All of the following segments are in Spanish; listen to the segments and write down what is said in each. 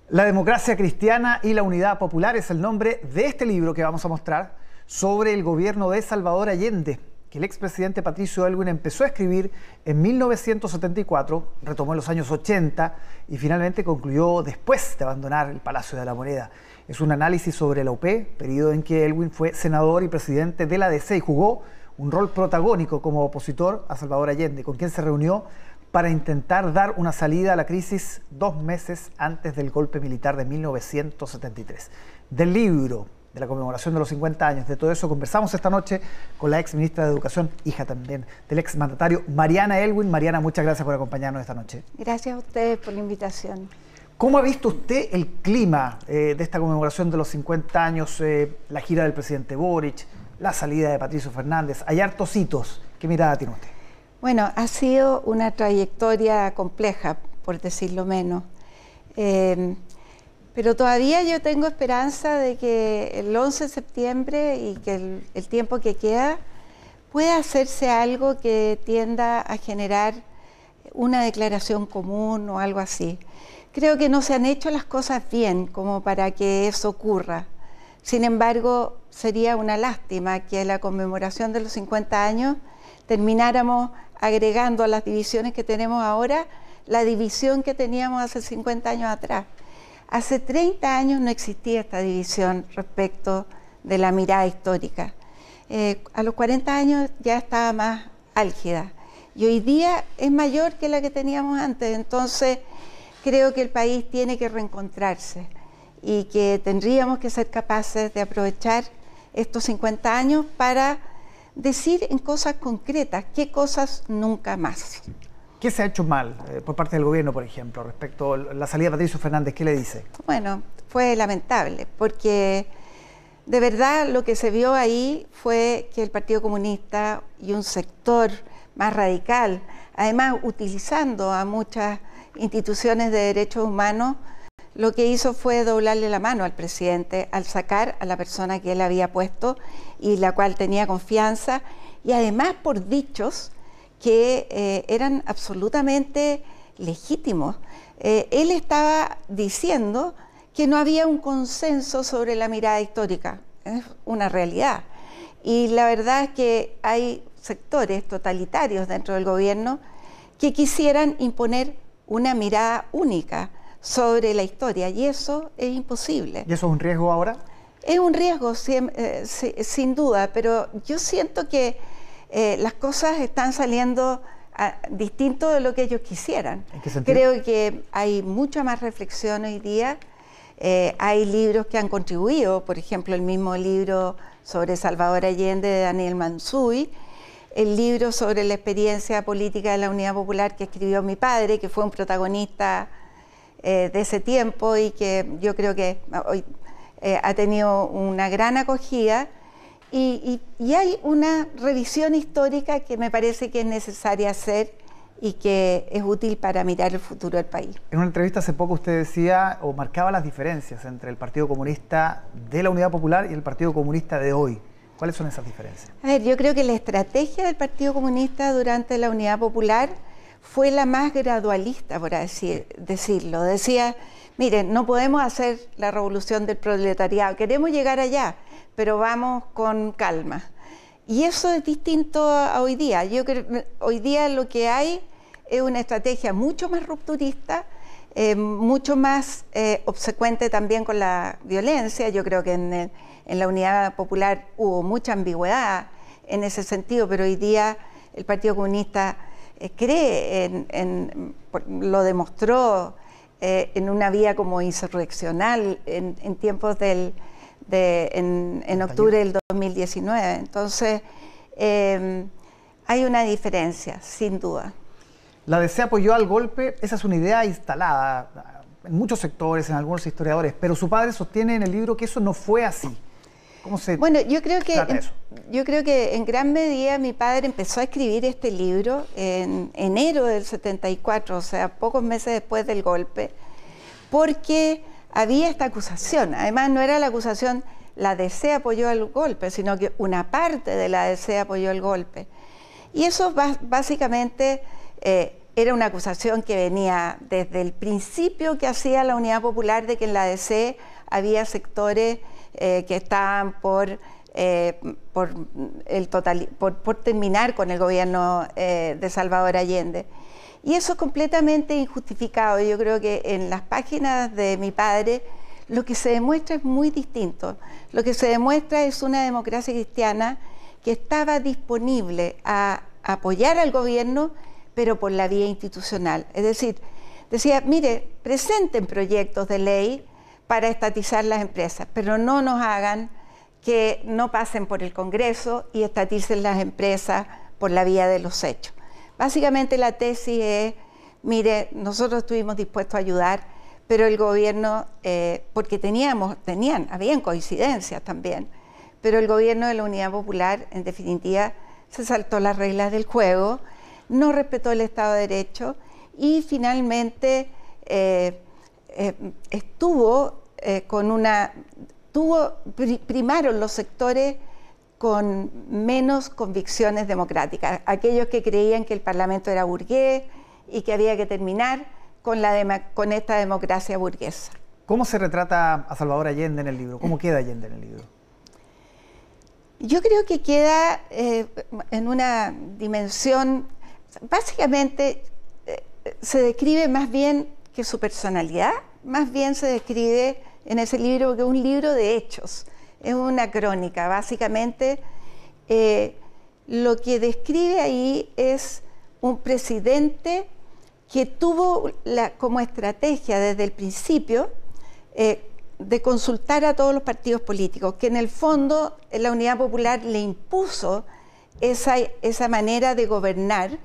La democracia cristiana y la unidad popular es el nombre de este libro que vamos a mostrar sobre el gobierno de Salvador Allende, que el expresidente Patricio Aylwin empezó a escribir en 1974, retomó en los años 80 y finalmente concluyó después de abandonar el Palacio de la Moneda. Es un análisis sobre la UP, periodo en que Aylwin fue senador y presidente de la DC y jugó un rol protagónico como opositor a Salvador Allende, con quien se reunió para intentar dar una salida a la crisis 2 meses antes del golpe militar de 1973. Del libro, de la conmemoración de los 50 años, de todo eso conversamos esta noche con la ex ministra de Educación, hija también del ex mandatario Mariana Aylwin. Mariana, muchas gracias por acompañarnos esta noche. Gracias a ustedes por la invitación. ¿Cómo ha visto usted el clima de esta conmemoración de los 50 años, la gira del presidente Boric, la salida de Patricio Fernández? Hay hartos hitos. ¿Qué mirada tiene usted? Bueno, ha sido una trayectoria compleja, por decirlo menos. Pero todavía yo tengo esperanza de que el 11 de septiembre y que el tiempo que queda pueda hacerse algo que tienda a generar una declaración común o algo así. Creo que no se han hecho las cosas bien como para que eso ocurra. Sin embargo, sería una lástima que en la conmemoración de los 50 años termináramos agregando a las divisiones que tenemos ahora la división que teníamos hace 50 años atrás. Hace 30 años no existía esta división respecto de la mirada histórica. A los 40 años ya estaba más álgida y hoy día es mayor que la que teníamos antes. Entonces creo que el país tiene que reencontrarse y que tendríamos que ser capaces de aprovechar estos 50 años para decir en cosas concretas qué cosas nunca más. ¿Qué se ha hecho mal por parte del gobierno, por ejemplo, respecto a la salida de Patricio Fernández? ¿Qué le dice? Bueno, fue lamentable, porque de verdad lo que se vio ahí fue que el Partido Comunista y un sector más radical, además utilizando a muchas instituciones de derechos humanos, lo que hizo fue doblarle la mano al presidente al sacar a la persona que él había puesto y la cual tenía confianza, y además por dichos que eran absolutamente legítimos. Él estaba diciendo que no había un consenso sobre la mirada histórica, es una realidad. Y la verdad es que hay sectores totalitarios dentro del gobierno que quisieran imponer una mirada única sobre la historia, y eso es imposible. ¿Y eso es un riesgo ahora? Es un riesgo, sin duda, pero yo siento que las cosas están saliendo distinto de lo que ellos quisieran. ¿En qué sentido? Creo que hay mucha más reflexión hoy día, hay libros que han contribuido, por ejemplo, el mismo libro sobre Salvador Allende de Daniel Mansuy, el libro sobre la experiencia política de la Unidad Popular que escribió mi padre, que fue un protagonista de ese tiempo y que yo creo que hoy ha tenido una gran acogida, y hay una revisión histórica que me parece que es necesaria hacer y que es útil para mirar el futuro del país. En una entrevista hace poco usted decía o marcaba las diferencias entre el Partido Comunista de la Unidad Popular y el Partido Comunista de hoy. ¿Cuáles son esas diferencias? A ver, yo creo que la estrategia del Partido Comunista durante la Unidad Popular fue la más gradualista, por decirlo. Decía, miren, no podemos hacer la revolución del proletariado, queremos llegar allá, pero vamos con calma. Y eso es distinto a hoy día. Yo creo que hoy día lo que hay es una estrategia mucho más rupturista, mucho más obsecuente también con la violencia. Yo creo que en la Unidad Popular hubo mucha ambigüedad en ese sentido, pero hoy día el Partido Comunista cree lo demostró en una vía como insurreccional en tiempos en octubre del 2019. Entonces, hay una diferencia, sin duda. La DC apoyó al golpe, esa es una idea instalada en muchos sectores, en algunos historiadores, pero su padre sostiene en el libro que eso no fue así. ¿Cómo se Bueno, yo creo que en gran medida mi padre empezó a escribir este libro en enero del 74, o sea, pocos meses después del golpe, porque había esta acusación. Además, no era la acusación, la DC apoyó el golpe, sino que una parte de la DC apoyó el golpe. Y eso básicamente era una acusación que venía desde el principio que hacía la Unidad Popular de que en la ADC había sectores que estaban por terminar con el gobierno de Salvador Allende. Y eso es completamente injustificado. Yo creo que en las páginas de mi padre lo que se demuestra es muy distinto. Lo que se demuestra es una democracia cristiana que estaba disponible a apoyar al gobierno, pero por la vía institucional. Es decir, decía, mire, presenten proyectos de ley para estatizar las empresas, pero no nos hagan que no pasen por el Congreso y estaticen las empresas por la vía de los hechos. Básicamente la tesis es, mire, nosotros estuvimos dispuestos a ayudar, pero el gobierno, porque habían coincidencias también, pero el gobierno de la Unidad Popular, en definitiva, se saltó las reglas del juego, no respetó el Estado de Derecho y finalmente primaron los sectores con menos convicciones democráticas, aquellos que creían que el Parlamento era burgués y que había que terminar con esta democracia burguesa. ¿Cómo se retrata a Salvador Allende en el libro? ¿Cómo queda Allende en el libro? Yo creo que queda en una dimensión, básicamente se describe más bien que su personalidad, más bien se describe en ese libro que es un libro de hechos, es una crónica. Básicamente lo que describe ahí es un presidente que tuvo como estrategia desde el principio de consultar a todos los partidos políticos, que en el fondo la Unidad Popular le impuso esa manera de gobernar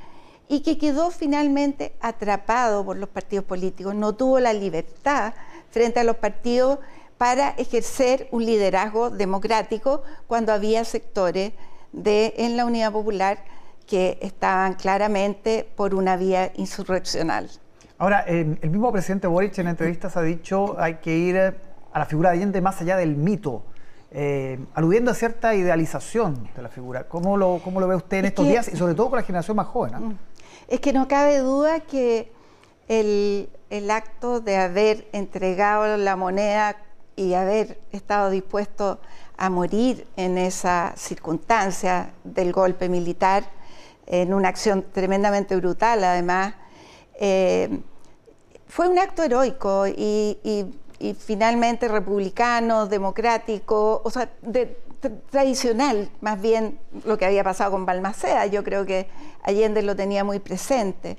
y que quedó finalmente atrapado por los partidos políticos, no tuvo la libertad frente a los partidos para ejercer un liderazgo democrático cuando había sectores en la Unidad Popular que estaban claramente por una vía insurreccional. Ahora, el mismo presidente Boric en entrevistas ha dicho hay que ir a la figura de Allende más allá del mito, aludiendo a cierta idealización de la figura. ¿Cómo lo ve usted en estos días y sobre todo con la generación más joven? ¿No? Es que no cabe duda que el acto de haber entregado la moneda y haber estado dispuesto a morir en esa circunstancia del golpe militar, en una acción tremendamente brutal además, fue un acto heroico y finalmente republicano, democrático, o sea, tradicional, más bien lo que había pasado con Balmaceda. Yo creo que Allende lo tenía muy presente.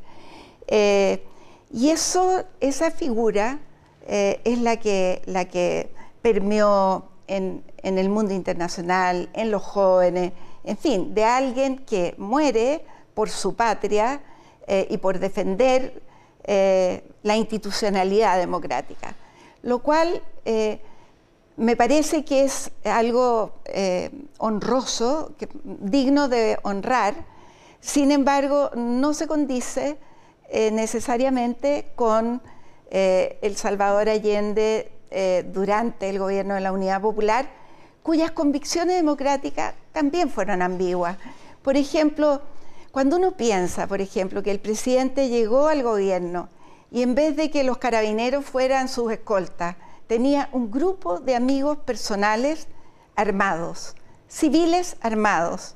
Y esa figura es la que permeó en el mundo internacional, en los jóvenes, en fin, de alguien que muere por su patria y por defender la institucionalidad democrática, lo cual me parece que es algo honroso, digno de honrar. Sin embargo, no se condice necesariamente con el Salvador Allende durante el gobierno de la Unidad Popular, cuyas convicciones democráticas también fueron ambiguas. Por ejemplo, cuando uno piensa, por ejemplo, que el presidente llegó al gobierno y en vez de que los carabineros fueran sus escoltas, tenía un grupo de amigos personales armados, civiles armados.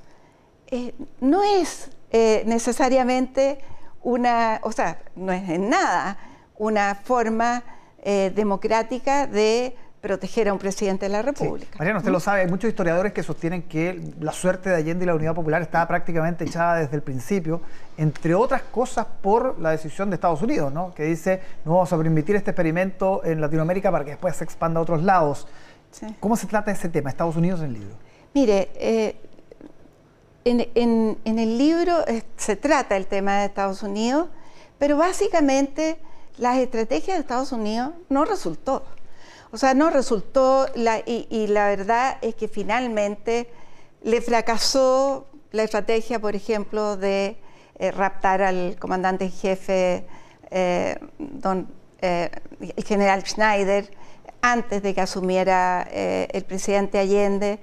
No es necesariamente no es en nada una forma democrática de proteger a un presidente de la República. Sí. Mariana, usted lo sabe, hay muchos historiadores que sostienen que la suerte de Allende y la Unidad Popular estaba prácticamente echada desde el principio, entre otras cosas por la decisión de Estados Unidos, ¿no? Que dice, no vamos a permitir este experimento en Latinoamérica para que después se expanda a otros lados. Sí. ¿Cómo se trata ese tema, Estados Unidos en el libro? Mire, en el libro se trata el tema de Estados Unidos, pero básicamente las estrategias de Estados Unidos no resultó. O sea, no resultó, y la verdad es que finalmente le fracasó la estrategia, por ejemplo, de raptar al comandante en jefe, el general Schneider, antes de que asumiera el presidente Allende.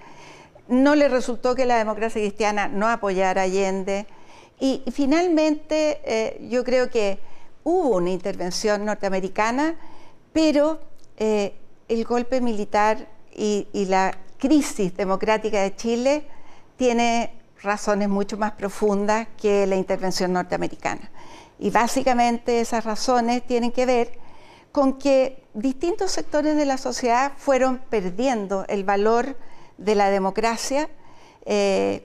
No le resultó que la democracia cristiana no apoyara a Allende. Y finalmente yo creo que hubo una intervención norteamericana, pero el golpe militar y la crisis democrática de Chile tiene razones mucho más profundas que la intervención norteamericana. Y básicamente esas razones tienen que ver con que distintos sectores de la sociedad fueron perdiendo el valor de la democracia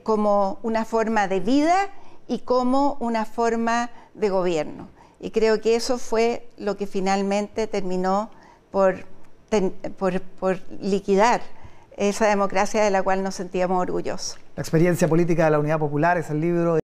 como una forma de vida y como una forma de gobierno. Y creo que eso fue lo que finalmente terminó por liquidar esa democracia de la cual nos sentíamos orgullosos. La experiencia política de la Unidad Popular es el libro